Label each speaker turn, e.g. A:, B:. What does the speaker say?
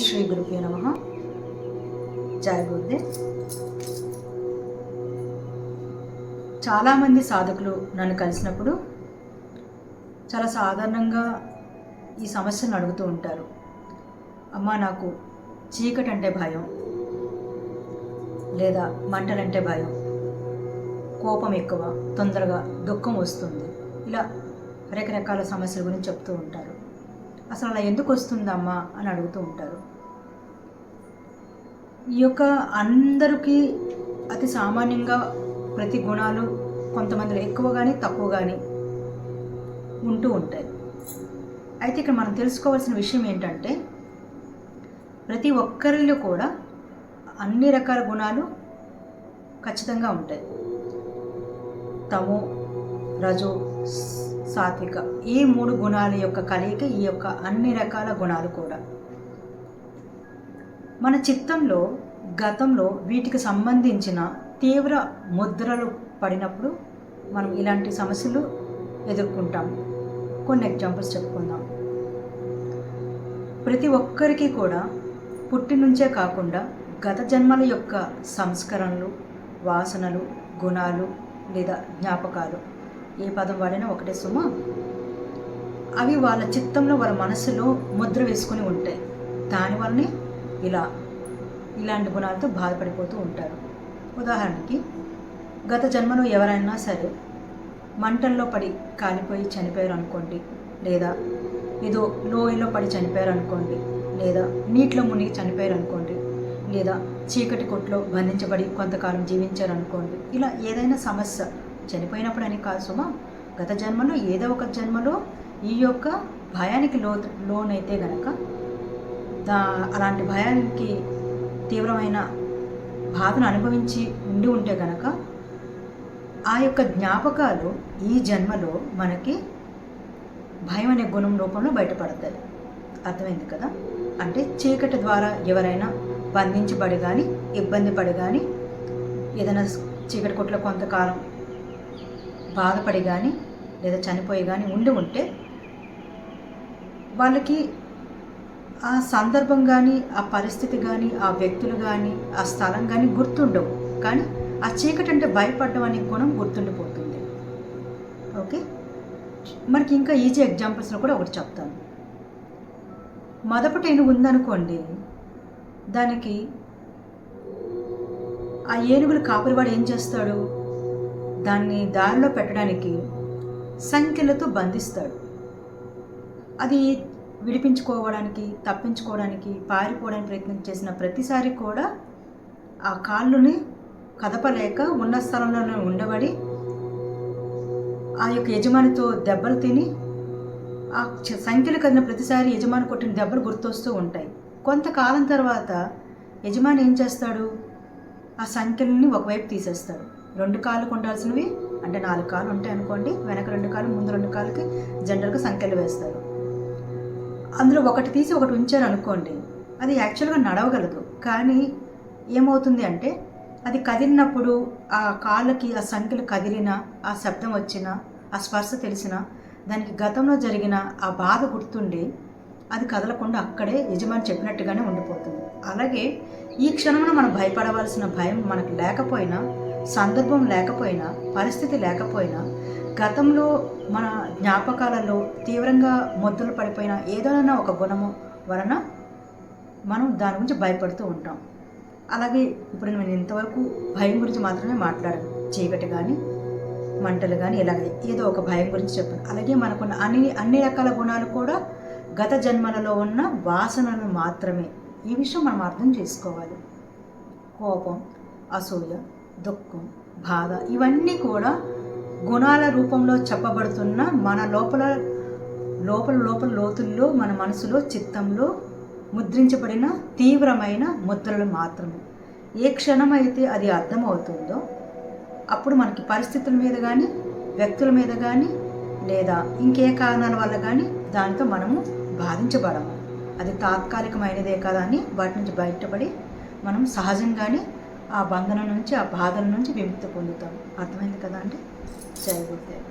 A: శ్రీ గురుభ్యో నమః. జై గురుదేవ్. చాలామంది సాధకులు నన్ను కలిసినప్పుడు చాలా సాధారణంగా ఈ సమస్యను అడుగుతూ ఉంటారు. అమ్మ, నాకు చీకటి అంటే భయం, లేదా మంటలంటే భయం, కోపం ఎక్కువ, తొందరగా దుఃఖం వస్తుంది, ఇలా రకరకాల సమస్యల గురించి చెప్తూ ఉంటారు. అసలు అలా ఎందుకు వస్తుందమ్మా అని అడుగుతూ ఉంటారు. ఈ యొక్క అందరికీ అతి సామాన్యంగా ప్రతి గుణాలు కొంతమందిలో ఎక్కువ కానీ తక్కువ కానీ ఉంటూ ఉంటాయి. అయితే ఇక్కడ మనం తెలుసుకోవాల్సిన విషయం ఏంటంటే, ప్రతి ఒక్కరిలో కూడా అన్ని రకాల గుణాలు ఖచ్చితంగా ఉంటాయి. తమో, రజో, సాత్విక, ఈ మూడు గుణాల యొక్క కలయిక ఈ యొక్క అన్ని రకాల గుణాలు కూడా మన చిత్తంలో గతంలో వీటికి సంబంధించిన తీవ్ర ముద్రలు పడినప్పుడు మనం ఇలాంటి సమస్యలు ఎదుర్కొంటాం. కొన్ని ఎగ్జాంపుల్స్ చెప్పుకుందాం. ప్రతి ఒక్కరికి కూడా పుట్టి నుంచే కాకుండా గత జన్మల యొక్క సంస్కరణలు, వాసనలు, గుణాలు లేదా జ్ఞాపకాలు, ఏ పదం వాడినా ఒకటే సుమ, అవి వాళ్ళ చిత్తంలో వాళ్ళ మనసులో ముద్ర వేసుకొని ఉంటాయి. దానివల్లనే ఇలాంటి గుణాలతో బాధపడిపోతూ ఉంటారు. ఉదాహరణకి, గత జన్మలో ఎవరైనా సరే మంటల్లో పడి కాలిపోయి చనిపోయారు అనుకోండి, లేదా ఏదో లోయలో పడి చనిపోయారు అనుకోండి, లేదా నీటిలో మునిగి చనిపోయారు అనుకోండి, లేదా చీకటి కొట్లో బంధించబడి కొంతకాలం జీవించారు అనుకోండి. ఇలా ఏదైనా సమస్య, చనిపోయినప్పుడు అని కాదు సుమా, గత జన్మలో ఏదో ఒక జన్మలో ఈ యొక్క భయానికి లోనైతే గనక, అలాంటి భయానికి తీవ్రమైన బాధను అనుభవించి ఉంటే గనక ఆ యొక్క జ్ఞాపకాలు ఈ జన్మలో మనకి భయం అనే గుణం రూపంలో బయటపడతాయి. అర్థమైంది కదా? అంటే చీకటి ద్వారా ఎవరైనా బంధించబడి కానీ, ఇబ్బంది పడి కానీ, ఏదైనా చీకటి కొట్లో కొంతకాలం బాధపడి కానీ, లేదా చనిపోయి కానీ ఉంటే వాళ్ళకి ఆ సందర్భం కానీ, ఆ పరిస్థితి కానీ, ఆ వ్యక్తులు కానీ, ఆ స్థలం కానీ గుర్తుండవు. కానీ ఆ చీకటి అంటే భయపడడం అనే గుణం గుర్తుండిపోతుంది. ఓకే, మనకి ఇంకా ఈజీ ఎగ్జాంపుల్స్లో కూడా ఒకటి చెప్తాను. మదపటి ఏనుగు ఉందనుకోండి, దానికి ఆ ఏనుగులు కాపరివాడు ఏం చేస్తాడు? దాన్ని దారిలో పెట్టడానికి సంఖ్యలతో బంధిస్తాడు. అది విడిపించుకోవడానికి, తప్పించుకోవడానికి, పారిపోవడానికి ప్రయత్నం చేసిన ప్రతిసారి కూడా ఆ కాళ్ళని కదపలేక ఉన్న స్థలంలోనే ఉండబడి ఆ యొక్క యజమానితో దెబ్బలు తిని, ఆ సంఖ్యలు కదిలిన ప్రతిసారి యజమాని కొట్టిన దెబ్బలు గుర్తొస్తూ ఉంటాయి. కొంతకాలం తర్వాత యజమాని ఏం చేస్తాడు? ఆ సంఖ్యలని ఒకవైపు తీసేస్తాడు. 2 కాళ్ళకు ఉండాల్సినవి, అంటే 4 కాళ్ళు ఉంటాయి అనుకోండి, వెనక 2 కాళ్ళు, ముందు 2 కాళ్ళకి జనరల్గా సంఖ్యలు వేస్తారు. అందులో ఒకటి తీసి ఒకటి ఉంచారు అనుకోండి, అది యాక్చువల్గా నడవగలదు. కానీ ఏమవుతుంది అంటే, అది కదిలినప్పుడు ఆ కాళ్ళకి ఆ సంఖ్యలు కదిలినా, ఆ శబ్దం వచ్చినా, ఆ స్పర్శ తెలిసినా, దానికి గతంలో జరిగిన ఆ బాధ గుర్తుండి అది కదలకుండా అక్కడే యజమాని చెప్పినట్టుగానే ఉండిపోతుంది. అలాగే ఈ క్షణంలో మనం భయపడవలసిన భయం మనకు లేకపోయినా, సందర్భం లేకపోయినా, పరిస్థితి లేకపోయినా, గతంలో మన జ్ఞాపకాలలో తీవ్రంగా ముద్దలు పడిపోయిన ఏదైనా ఒక గుణము వలన మనం దాని గురించి భయపడుతూ ఉంటాం. అలాగే ఇప్పుడు నేను ఇంతవరకు భయం గురించి మాత్రమే మాట్లాడాను. చీకటి కానీ, మంటలు కానీ, ఇలాగే ఏదో ఒక భయం గురించి చెప్పాను. అలాగే మనకున్న అన్ని రకాల గుణాలు కూడా గత జన్మలలో ఉన్న వాసనలు మాత్రమే. ఈ విషయం మనం అర్థం చేసుకోవాలి. కోపం, అసూయ, దుఃఖం, బాధ, ఇవన్నీ కూడా గుణాల రూపంలో చెప్పబడుతున్న మన లోపల లోతుల్లో, మన మనసులో, చిత్తంలో ముద్రించబడిన తీవ్రమైన ముద్రలు మాత్రమే. ఏ క్షణమైతే అది అర్థమవుతుందో అప్పుడు మనకి పరిస్థితుల మీద కానీ, వ్యక్తుల మీద కానీ, లేదా ఇంకే కారణాల వల్ల కానీ దానితో మనము బాధించబడము. అది తాత్కాలికమైనదే కదా అని వాటి నుంచి బయటపడి మనం సహజంగానే ఆ బంధనం నుంచి, ఆ బాధల నుంచి విముక్తి పొందుతాం. అర్థమైంది కదా అండి? జై గురుదేవ్.